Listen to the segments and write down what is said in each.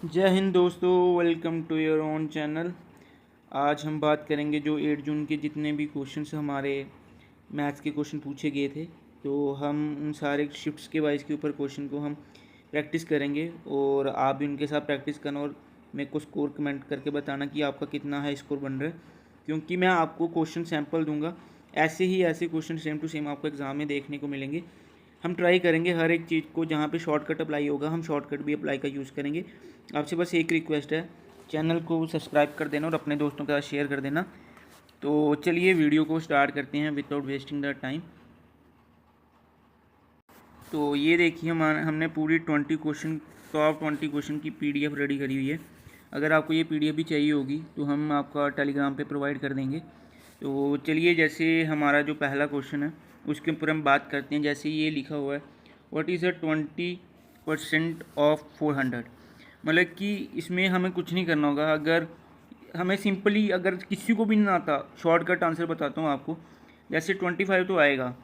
जय हिंद दोस्तों, welcome to your own channel. आज हम बात करेंगे जो 8 जून के जितने भी क्वेश्चंस हमारे मैथ्स के क्वेश्चन पूछे गए थे, तो हम उन सारे शिफ्ट्स के वाइज के ऊपर क्वेश्चन को हम प्रैक्टिस करेंगे और आप भी उनके साथ प्रैक्टिस करना और मेरे को स्कोर कमेंट करके बताना कि आपका कितना है स्कोर बन रहा है। क्योंकि मैं आपको क्वेश्चन सैम्पल दूंगा, ऐसे क्वेश्चन सेम टू सेम आपको एग्ज़ाम में देखने को मिलेंगे। हम ट्राई करेंगे हर एक चीज़ को, जहाँ पे शॉर्टकट अप्लाई होगा हम शॉर्टकट भी अप्लाई का यूज़ करेंगे। आपसे बस एक रिक्वेस्ट है, चैनल को सब्सक्राइब कर देना और अपने दोस्तों के साथ शेयर कर देना। तो चलिए वीडियो को स्टार्ट करते हैं विदाउट वेस्टिंग द टाइम। तो ये देखिए हमने पूरी 20 क्वेश्चन, टॉप 20 क्वेश्चन की PDF रेडी करी हुई है। अगर आपको ये PDF भी चाहिए होगी तो हम आपका टेलीग्राम पे प्रोवाइड कर देंगे। तो चलिए, जैसे हमारा जो पहला क्वेश्चन है उसके ऊपर हम बात करते हैं। जैसे ये लिखा हुआ है, व्हाट इज़ द 20% ऑफ 400। मतलब कि इसमें हमें कुछ नहीं करना होगा। अगर हमें सिंपली, अगर किसी को भी नहीं आता, शॉर्टकट आंसर बताता हूँ आपको। जैसे 25 तो आएगा,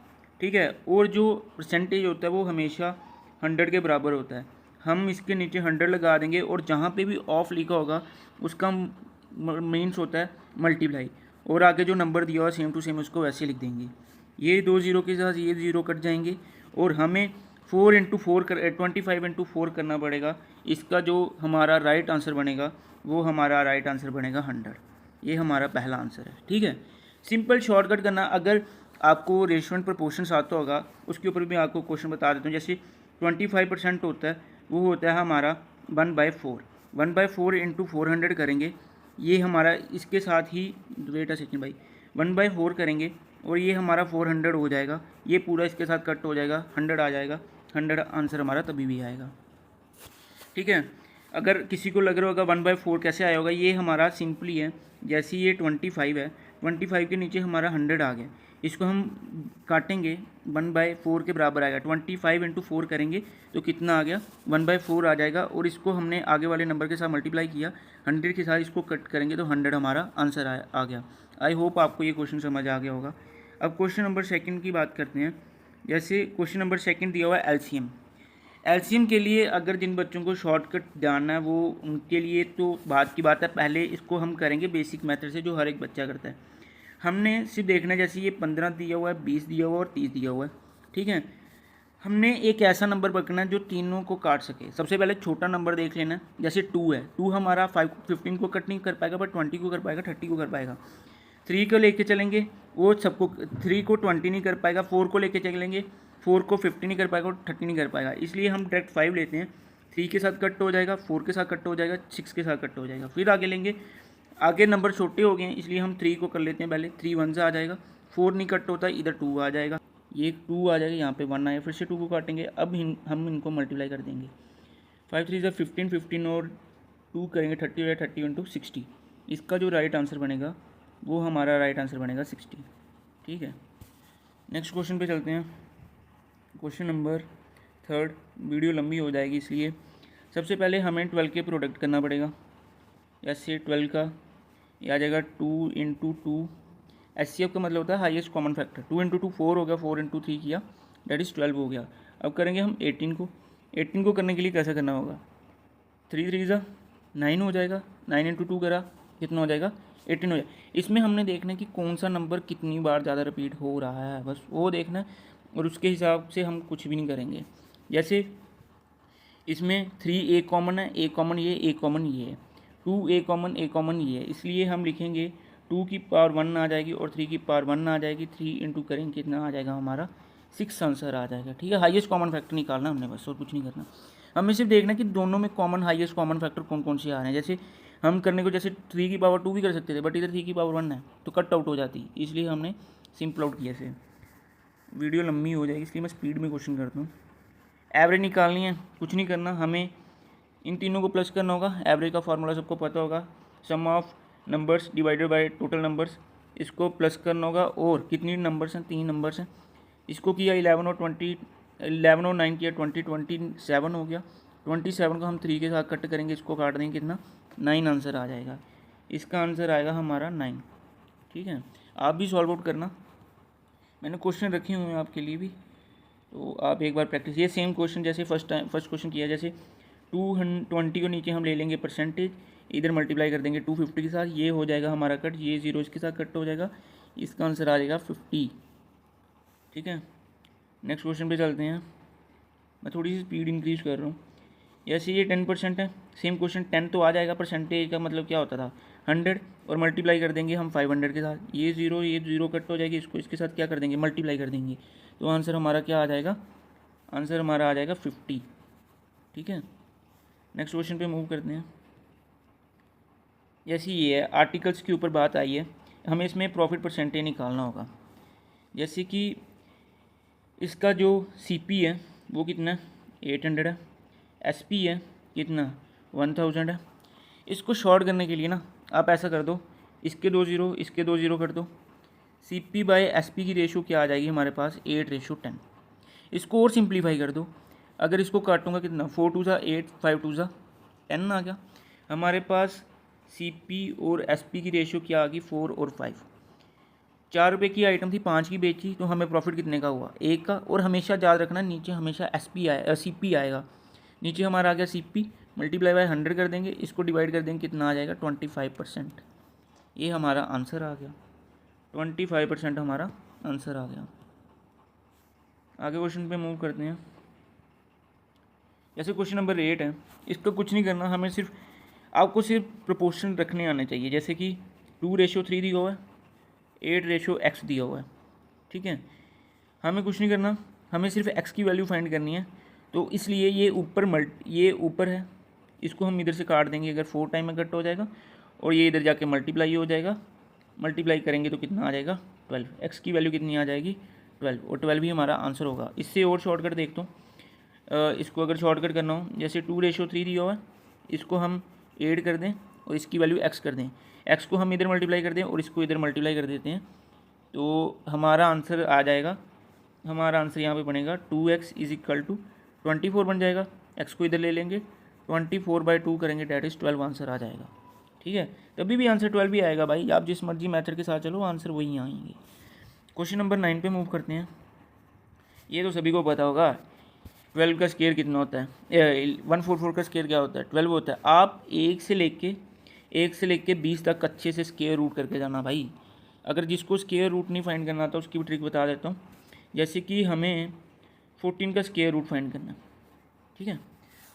ठीक है, और जो परसेंटेज होता है वो हमेशा 100 के बराबर होता है। हम इसके नीचे 100 लगा देंगे और जहाँ पे भी ऑफ लिखा होगा उसका मीन्स होता है मल्टीप्लाई, और आगे जो नंबर दिया हुआ सेम टू सेम उसको वैसे लिख देंगे। ये 2 ज़ीरो के साथ ये ज़ीरो कट जाएंगे और हमें 25 इंटू 4 करना पड़ेगा। इसका जो हमारा राइट आंसर बनेगा वो हमारा राइट आंसर बनेगा 100। ये हमारा पहला आंसर है, ठीक है। सिंपल शॉर्टकट करना। अगर आपको रेशो एंड प्रोपोर्शंस आता होगा उसके ऊपर भी आपको क्वेश्चन बता देता हूँ। जैसे 25% होता है, वो होता है हमारा 1/4। 1/4 इंटू 400 करेंगे, ये हमारा इसके साथ ही, वेट अ सेकेंड भाई, 1/4 करेंगे और ये हमारा 400 हो जाएगा। ये पूरा इसके साथ कट हो जाएगा, 100 आ जाएगा। 100 आंसर हमारा तभी भी आएगा, ठीक है। अगर किसी को लग रहा होगा 1/4 कैसे आया होगा, ये हमारा सिंपली है। जैसे ये 25 है, 25 के नीचे हमारा 100 आ गया, इसको हम काटेंगे 1/4 के बराबर आएगा। 25 इंटू 4 करेंगे तो कितना आ गया, 1/4 आ जाएगा। और इसको हमने आगे वाले नंबर के साथ मल्टीप्लाई किया, 100 के साथ इसको कट करेंगे तो 100 हमारा आंसर आ गया। आई होप आपको ये क्वेश्चन समझ आ गया होगा। अब क्वेश्चन नंबर सेकंड की बात करते हैं। जैसे क्वेश्चन नंबर सेकंड दिया हुआ है एलसीएम। एलसीएम के लिए अगर जिन बच्चों को शॉर्टकट जानना है वो उनके लिए तो बात की बात है। पहले इसको हम करेंगे बेसिक मेथड से, जो हर एक बच्चा करता है। हमने सिर्फ देखना है, जैसे ये 15 दिया हुआ है, 20 दिया हुआ है और 30 दिया हुआ है, ठीक है। हमने एक ऐसा नंबर पकड़ना है जो तीनों को काट सके। सबसे पहले छोटा नंबर देख लेना, जैसे 2 है। 2 हमारा 15 को कट नहीं कर पाएगा, बट 20 को कर पाएगा, 30 को कर पाएगा। 3 को लेके चलेंगे, वो सबको, 3 को 20 नहीं कर पाएगा। 4 को लेके चलेंगे, 4 को 50 नहीं कर पाएगा और 30 नहीं कर पाएगा। इसलिए हम डायरेक्ट 5 लेते हैं। 3 के साथ कट हो जाएगा, 4 के साथ कट हो जाएगा, 6 के साथ कट हो जाएगा। फिर आगे लेंगे, आगे नंबर छोटे हो गए हैं इसलिए हम 3 को कर लेते हैं पहले। 3 1 से आ जाएगा, 4 नहीं कट होता, इधर 2 आ जाएगा, ये 2 आ जाएगा, यहाँ पे 1 आया, फिर से 2 को काटेंगे। अब हम इनको मल्टीप्लाई कर देंगे। 5 3 15, 15 और 2 करेंगे 30 हो जाएगा, 30 इंटू 60। इसका जो राइट आंसर बनेगा वो हमारा राइट आंसर बनेगा 60, ठीक है। नेक्स्ट क्वेश्चन पे चलते हैं। Question number third. वीडियो लंबी हो जाएगी इसलिए सबसे पहले हमें 12 के प्रोडक्ट करना पड़ेगा। जैसे 12 का ये आ जाएगा 2 इंटू 2। HCF का मतलब होता है हाईएस्ट कॉमन फैक्टर। 2 इंटू 2 4 हो गया, 4 इंटू 3 किया, डेट इज़ 12 हो गया। अब करेंगे हम 18 को। 18 को करने के लिए कैसा करना होगा, 3 3 ज़ा 9 हो जाएगा, 9 इंटू 2 करा, कितना हो जाएगा, 18 हो जाएगा। इसमें हमने देखना है कि कौन सा नंबर कितनी बार ज़्यादा रिपीट हो रहा है, बस वो देखना है, और उसके हिसाब से हम कुछ भी नहीं करेंगे। जैसे इसमें 3 एक कॉमन है, एक कॉमन ये, एक कॉमन ये है, 2 एक कॉमन, एक कॉमन ये है, इसलिए हम लिखेंगे 2 की पावर 1 आ जाएगी और 3 की पावर 1 आ जाएगी। 3 इंटू करेंगे कितना आ जाएगा हमारा, 6 आंसर आ जाएगा, ठीक है। हाईएस्ट कॉमन फैक्टर निकालना हमने, बस और कुछ नहीं करना। हमें सिर्फ देखना कि दोनों में कॉमन हाईएस्ट कॉमन फैक्टर कौन कौन से आ रहे हैं। जैसे हम करने को, जैसे 3 की पावर 2 भी कर सकते थे, बट इधर 3 की पावर 1 है तो कट आउट हो जाती, इसलिए हमने सिंपल आउट किया से। वीडियो लंबी हो जाएगी इसलिए मैं स्पीड में क्वेश्चन करता हूँ। एवरेज निकालनी है, कुछ नहीं करना, हमें इन तीनों को प्लस करना होगा। एवरेज का फार्मूला सबको पता होगा, sum of numbers divided by total numbers. इसको प्लस करना होगा, और कितनी नंबर्स हैं, 3 नंबर्स हैं। इसको किया 11 और 20, 11 और 9 किया 20, 27 हो गया। 27 को हम 3 के साथ कट करेंगे, इसको काट देंगे, कितना, 9 आंसर आ जाएगा। इसका आंसर आएगा हमारा 9, ठीक है। आप भी सॉल्व आउट करना, मैंने क्वेश्चन रखे हुए हैं आपके लिए भी, तो आप एक बार प्रैक्टिस। ये सेम क्वेश्चन जैसे फर्स्ट क्वेश्चन किया, जैसे 220 को नीचे हम ले लेंगे परसेंटेज, इधर मल्टीप्लाई कर देंगे 250 के साथ, ये हो जाएगा हमारा कट, ये 0 इसके साथ कट हो जाएगा, इसका आंसर आ जाएगा 50। ठीक है, नेक्स्ट क्वेश्चन पे चलते हैं। मैं थोड़ी सी स्पीड इंक्रीज कर रहा हूँ। जैसे ये 10% है, सेम क्वेश्चन 10 तो आ जाएगा, परसेंटेज का मतलब क्या होता था 100, और मल्टीप्लाई कर देंगे हम 500 के साथ, ये ज़ीरो कट हो जाएगी, इसको इसके साथ क्या कर देंगे मल्टीप्लाई कर देंगे, तो आंसर हमारा क्या आ जाएगा, आंसर हमारा आ जाएगा 50। ठीक है, नेक्स्ट क्वेश्चन पे मूव करते हैं। जैसे ये है, आर्टिकल्स के ऊपर बात आई है, हमें इसमें प्रॉफिट परसेंटेज निकालना होगा। जैसे कि इसका जो CP है वो कितना 800 है, SP है कितना 1000 है। इसको शॉर्ट करने के लिए ना आप ऐसा कर दो, इसके 2 ज़ीरो इसके 2 ज़ीरो कर दो, CP/SP की रेशो क्या आ जाएगी हमारे पास 8:10। इसको और सिंप्लीफाई कर दो, अगर इसको काटूंगा कितना 4 2 ज़ा 8 5 2 ज़ा 10 आ गया हमारे पास। CP और SP की रेशो क्या आ गई 4 और 5। 4 रुपये की आइटम थी, 5 की बेची, तो हमें प्रॉफिट कितने का हुआ 1 का। और हमेशा याद रखना नीचे हमेशा CP आएगा, नीचे हमारा आ गया CP मल्टीप्लाई बाय 100 कर देंगे, इसको डिवाइड कर देंगे, कितना आ जाएगा 25%। ये हमारा आंसर आ गया, 25% हमारा आंसर आ गया। आगे क्वेश्चन पे मूव करते हैं। जैसे क्वेश्चन नंबर 8 है, इसका कुछ नहीं करना, हमें सिर्फ आपको सिर्फ प्रोपोर्शन रखने आने चाहिए। जैसे कि 2:3 दिया हुआ है, 8:x दिया हुआ है। ठीक है, हमें कुछ नहीं करना, हमें सिर्फ x की वैल्यू फाइंड करनी है। तो इसलिए ये ऊपर है, इसको हम इधर से काट देंगे, अगर 4 टाइम में कट हो जाएगा, और ये इधर जाके मल्टीप्लाई हो जाएगा, मल्टीप्लाई करेंगे तो कितना आ जाएगा 12। x की वैल्यू कितनी आ जाएगी 12, और 12 ही हमारा आंसर होगा। इससे और शॉर्टकट देखता हूँ, इसको अगर शॉर्टकट करना हो, जैसे 2:3 दिया हुआ है, इसको हम 8 कर दें और इसकी वैल्यू x कर दें, x को हम इधर मल्टीप्लाई कर दें और इसको इधर मल्टीप्लाई कर देते हैं, तो हमारा आंसर आ जाएगा, हमारा आंसर यहाँ पे बनेगा 2x = 24 बन जाएगा। x को इधर ले लेंगे, 24/2 करेंगे, डैट इज़ 12 आंसर आ जाएगा। ठीक है, तभी भी आंसर 12 भी आएगा भाई, आप जिस मर्जी मेथड के साथ चलो आंसर वही आएंगे। क्वेश्चन नंबर 9 पे मूव करते हैं। ये तो सभी को पता होगा, 12 का स्केयर कितना होता है, 144 का स्केयर क्या होता है 12 होता है। आप 1 से लेके 20 तक अच्छे से स्केयर रूट करके जाना भाई। अगर जिसको स्केयर रूट नहीं फाइंड करना था उसकी भी ट्रिक बता देता हूँ। जैसे कि हमें 14 का स्केयर रूट फाइंड करना है। ठीक है,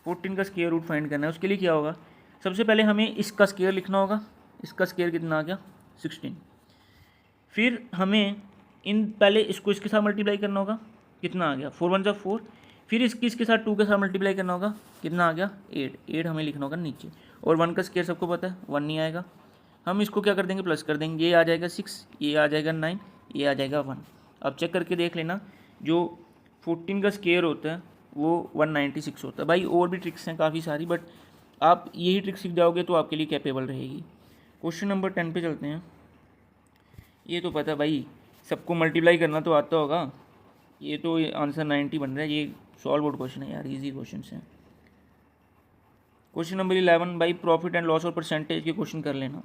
14 का स्केयर रूट फाइंड करना है, उसके लिए क्या होगा, सबसे पहले हमें इसका स्केयर लिखना होगा। इसका स्केयर कितना आ गया 16। फिर हमें पहले इसको इसके साथ मल्टीप्लाई करना होगा, कितना आ गया 4 1 4। फिर इसके साथ 2 के साथ मल्टीप्लाई करना होगा, कितना आ गया 8 हमें लिखना होगा नीचे। और 1 का स्केयर सबको पता है 1 नहीं आएगा, हम इसको क्या कर देंगे प्लस कर देंगे, ये आ जाएगा 6, ये आ जाएगा 9, ये आ जाएगा 1। अब चेक करके देख लेना, जो 14 का स्केयर होता है वो 196 होता है। भाई और भी ट्रिक्स हैं काफ़ी सारी, बट आप यही ट्रिक सीख जाओगे तो आपके लिए कैपेबल रहेगी। क्वेश्चन नंबर 10 पे चलते हैं। ये तो पता भाई, सबको मल्टीप्लाई करना तो आता होगा, ये तो आंसर 90 बन रहा है, ये सॉल्व आउट क्वेश्चन है यार, इजी क्वेश्चन है। क्वेश्चन नंबर 11 भाई, प्रॉफिट एंड लॉस और परसेंटेज के क्वेश्चन कर लेना।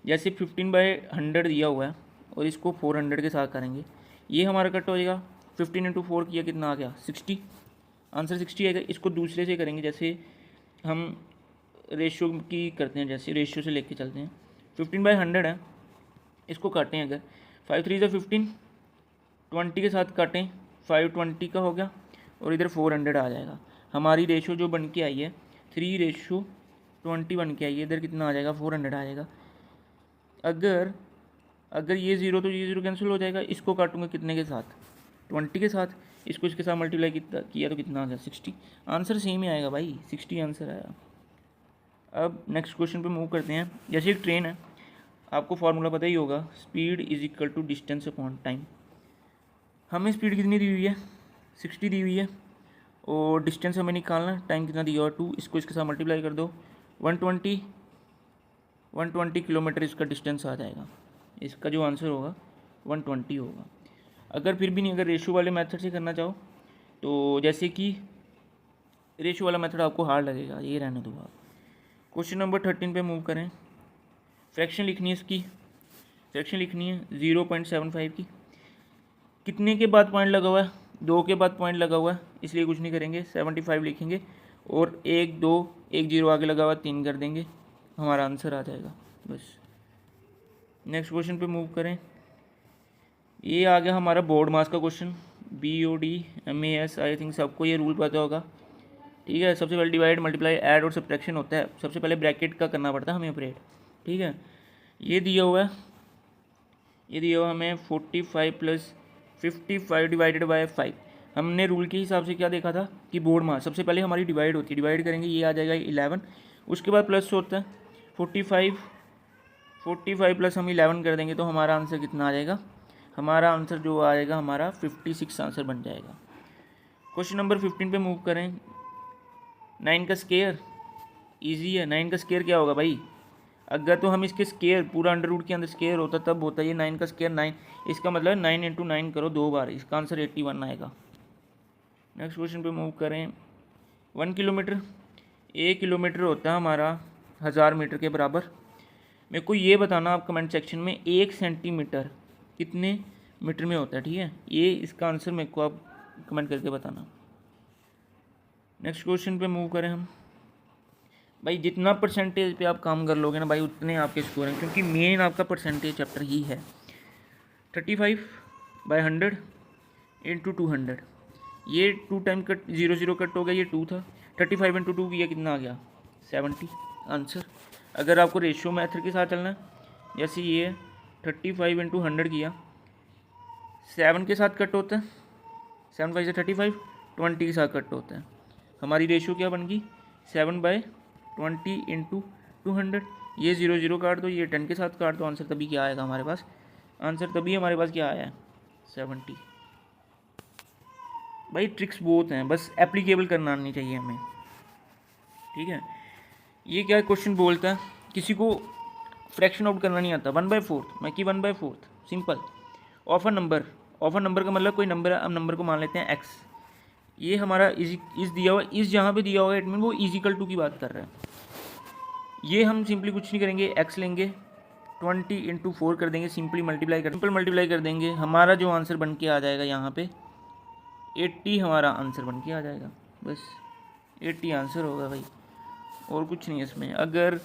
जैसे 15/100 दिया हुआ है और इसको 400 के साथ करेंगे, ये हमारा कट हो जाएगा। 15 × 4 किया, कितना आ गया 60, आंसर 60 आएगा। इसको दूसरे से करेंगे, जैसे हम रेशियो की करते हैं, जैसे रेशियो से लेके चलते हैं। 15/100 है, इसको काटें, अगर 5 3 = 15, 20 के साथ काटें, 5 20 का हो गया, और इधर 400 आ जाएगा। हमारी रेशो जो बन के आई है 3:20 बन के आई है, इधर कितना आ जाएगा 400 आ जाएगा। अगर ये 0 तो ये 0 कैंसिल हो जाएगा। इसको काटूंगा कितने के साथ 20 के साथ, इसको इसके साथ मल्टीप्लाई किया तो कितना आ गया 60, आंसर सेम ही आएगा भाई, 60 आंसर आया। अब नेक्स्ट क्वेश्चन पे मूव करते हैं। जैसे एक ट्रेन है, आपको फार्मूला पता ही होगा, स्पीड = डिस्टेंस अपॉन टाइम। हमें स्पीड कितनी दी हुई है 60 दी हुई है, और डिस्टेंस हमें निकालना, टाइम कितना दिया हुआ 2, इसको इसके साथ मल्टीप्लाई कर दो, 120 किलोमीटर इसका डिस्टेंस आ जाएगा। इसका जो आंसर होगा 120 होगा। अगर फिर भी नहीं, अगर रेशो वाले मेथड से करना चाहो तो, जैसे कि रेशो वाला मेथड आपको हार्ड लगेगा, ये रहने दो आप। क्वेश्चन नंबर 13 पे मूव करें। फ्रैक्शन लिखनी है, इसकी फ्रैक्शन लिखनी है 0.75 की। कितने के बाद पॉइंट लगा हुआ है 2 के बाद पॉइंट लगा हुआ है, इसलिए कुछ नहीं करेंगे, 75 लिखेंगे और 1 2 1 0 आगे लगा हुआ 3 कर देंगे, हमारा आंसर आ जाएगा। बस नेक्स्ट क्वेश्चन पे मूव करें। ये आ गया हमारा बोर्ड मास का question, BOD MAS, I think सबको ये रूल पता होगा। ठीक है, सबसे पहले डिवाइड मल्टीप्लाई ऐड और सब्ट्रैक्शन होता है, सबसे पहले ब्रैकेट का करना पड़ता है हमें ऑपरेट। ठीक है, ये दिया हुआ हमें 45 + 55 डिवाइडेड बाय 5। हमने रूल के हिसाब से क्या देखा था कि बोर्ड मास सबसे पहले हमारी डिवाइड होती है, डिवाइड करेंगे ये आ जाएगा 11, उसके बाद प्लस होता है 45 प्लस हम 11 कर देंगे तो हमारा आंसर कितना आ जाएगा, हमारा आंसर जो आएगा हमारा 56 आंसर बन जाएगा। क्वेश्चन नंबर 15 पे मूव करें। 9 का स्केयर ईजी है। 9 का स्केयर क्या होगा भाई, अगर तो हम इसके स्केयर पूरा अंडर रूट के अंदर स्केयर होता तब होता है ये 9 का स्केयर 9, इसका मतलब 9 × 9 करो 2 बार, इसका आंसर 81 आएगा। नेक्स्ट क्वेश्चन पे मूव करें। 1 किलोमीटर, 1 किलोमीटर होता है हमारा 1000 मीटर के बराबर। मेरे को ये बताना आप कमेंट सेक्शन में 1 सेंटीमीटर कितने मीटर में होता है। ठीक है, ये इसका आंसर मेरे को आप कमेंट करके बताना। नेक्स्ट क्वेश्चन पे मूव करें हम। भाई जितना परसेंटेज पे आप काम कर लोगे ना भाई उतने आपके स्कोर हैं, क्योंकि मेन आपका परसेंटेज चैप्टर ही है। 35/100 × 200, ये 2 टाइम कट 0 0 कट हो गया, ये 2 था। 35 × 2 किया कितना आ गया 70 आंसर। अगर आपको रेशियो मेथड के साथ चलना है, जैसे ये 35 × 100 किया, 7 के साथ कट होता है, 7 5 से 35, 20 के साथ कट होता है, हमारी रेशियो क्या बन गई 7/20 × 200। ये 0 0 काट दो, ये 10 के साथ काट दो, आंसर तभी क्या आएगा हमारे पास, आंसर तभी हमारे पास क्या आया है 70। भाई ट्रिक्स बहुत हैं, बस एप्लीकेबल करना आनी चाहिए हमें। ठीक है, ये क्या क्वेश्चन बोलता है, किसी को फ्रैक्शन आउट करना नहीं आता, 1/4 मैं कि 1/4 सिंपल ऑफ अ नंबर का मतलब कोई नंबर है, अब नंबर को मान लेते हैं x। ये हमारा इस दिया हुआ, इस जहाँ पे दिया हुआ इट मीन वो = 2 की बात कर रहा है। ये हम सिंपली कुछ नहीं करेंगे, x लेंगे 20 × 4 कर देंगे, सिंपल मल्टीप्लाई कर देंगे, हमारा जो आंसर बन के आ जाएगा यहाँ पे 80 हमारा आंसर बन के आ जाएगा। बस 80 आंसर होगा भाई, और कुछ नहीं है इसमें। अगर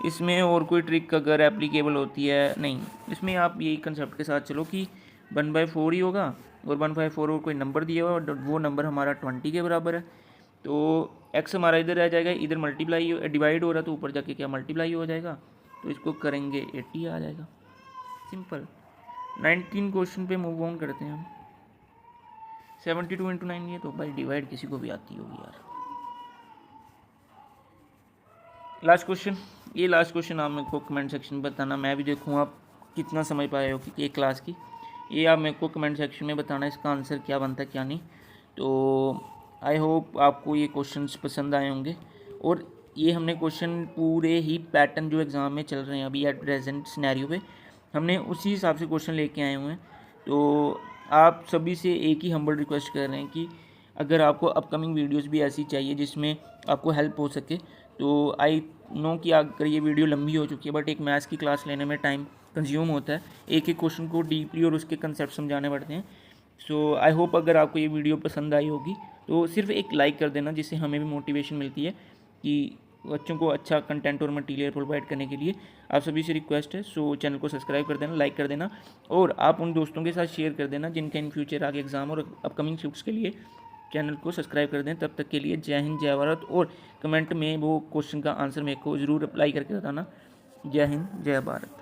इसमें और कोई ट्रिक अगर एप्लीकेबल होती है नहीं, इसमें आप यही कंसेप्ट के साथ चलो कि 1/4 ही होगा, और 1/4 और कोई नंबर दिया हुआ है, वो नंबर हमारा 20 के बराबर है, तो x हमारा इधर रह जाएगा, इधर मल्टीप्लाई डिवाइड हो रहा है तो ऊपर जाके क्या मल्टीप्लाई हो जाएगा, तो इसको करेंगे 80 आ जाएगा सिंपल। 19 क्वेश्चन पे मूव ऑन करते हैं हम। 72 × 9, ये तो भाई डिवाइड किसी को भी आती होगी यार। लास्ट क्वेश्चन, ये लास्ट क्वेश्चन आप मेरे को कमेंट सेक्शन में बताना, मैं भी देखूँ आप कितना समझ पाए हो कि एक क्लास की, ये आप मेरे को कमेंट सेक्शन में बताना इसका आंसर क्या बनता है क्या नहीं। तो आई होप आपको ये क्वेश्चंस पसंद आए होंगे, और ये हमने क्वेश्चन पूरे ही पैटर्न जो एग्ज़ाम में चल रहे हैं अभी एट प्रेजेंट सिनेरियो पे, हमने उसी हिसाब से क्वेश्चन लेके आए हुए हैं। तो आप सभी से एक ही हम्बल रिक्वेस्ट कर रहे हैं कि अगर आपको अपकमिंग वीडियोस भी ऐसी चाहिए जिसमें आपको हेल्प हो सके, तो आई नो कि अगर ये वीडियो लंबी हो चुकी है, बट एक मैथ्स की क्लास लेने में टाइम कंज्यूम होता है, एक एक क्वेश्चन को डीपली और उसके कंसेप्ट समझाने पड़ते हैं। सो आई होप अगर आपको ये वीडियो पसंद आई होगी तो सिर्फ एक लाइक कर देना, जिससे हमें भी मोटिवेशन मिलती है कि बच्चों को अच्छा कंटेंट और मटीरियल प्रोवाइड करने के लिए आप सभी से रिक्वेस्ट है। सो चैनल को सब्सक्राइब कर देना, लाइक कर देना, और आप उन दोस्तों के साथ शेयर कर देना जिनका इन फ्यूचर आगे एग्जाम और अपकमिंग शिफ्ट्स के लिए चैनल को सब्सक्राइब कर दें। तब तक के लिए जय हिंद जय भारत, और कमेंट में वो क्वेश्चन का आंसर मेरे को ज़रूर अप्लाई करके बताना। जय हिंद जय भारत।